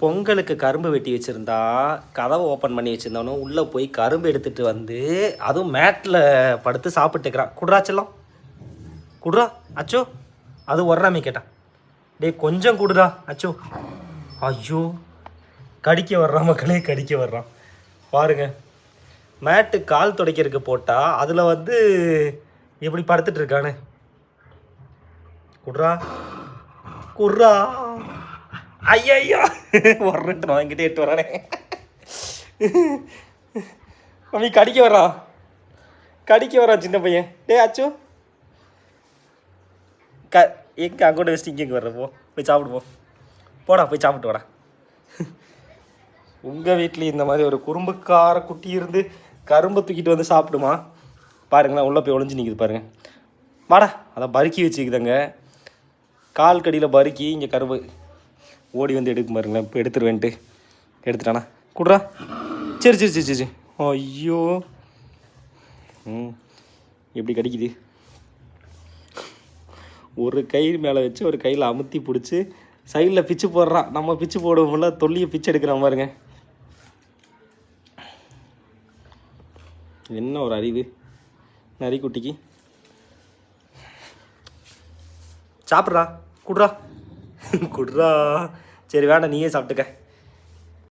பொங்கலுக்கு கரும்பு வெட்டி வச்சுருந்தா கதவை ஓப்பன் பண்ணி வச்சுருந்தவனு உள்ளே போய் கரும்பு எடுத்துகிட்டு வந்து அதுவும் மேட்டில் படுத்து சாப்பிட்டுக்கிறான். குட்ரா செல்லம், குட்ரா அச்சோ. அது வர்றாமே கேட்டான். டேய் கொஞ்சம் குடுடா அச்சோ. ஐயோ கடிக்க வர்றான் மக்களே, கடிக்க வர்றான் பாருங்க. மேட்டு கால் துடைக்கிறதுக்கு போட்டால் அதில் வந்து எப்படி படுத்துட்டு இருக்கானு. குட்ரா குட்ரா. ஐயா வரட்டு நான் என்கிட்ட எட்டு வரானே. மம்மி கடிக்க வர்றான், கடிக்க வர்றான் சின்ன பையன். டே அச்சோ எங்கே அங்கோட்ட வச்சுட்டு இங்கே வர்றப்போ போய் சாப்பிடுவோம். போடா போய் சாப்பிட்டு வாடா. உங்கள் வீட்லேயும் இந்த மாதிரி ஒரு குறும்புக்கார குட்டி இருந்து கரும்பை தூக்கிட்டு வந்து சாப்பிடுமா பாருங்களேன். உள்ளே போய் ஒளிஞ்சு நிற்குது பாருங்கள். வாடா அதை பருக்கி வச்சுக்குதுங்க, கால் கடியில் பருக்கி. இங்கே கரும்பு ஓடி வந்து எடுக்க பாருங்களேன். இப்போ எடுத்துருவேன்ட்டு எடுத்துட்டானா. குட்ரா சரி சரி சரி சரி. ஐயோ எப்படி கடிக்குது. ஒரு கை மேலே வச்சு ஒரு கையில் அமுத்தி பிடிச்சி சைடில் பிச்சு போடுறான். நம்ம பிச்சு போடுவோம்ல, தொல்லியை பிச்சு எடுக்கிறான் பாருங்க. என்ன ஒரு அறிவு நரிக்குட்டிக்கு. சாப்பிட்றா குட்ரா குட்ரா. சரி வேண்டாம் நீயே சாப்பிட்டுக்க.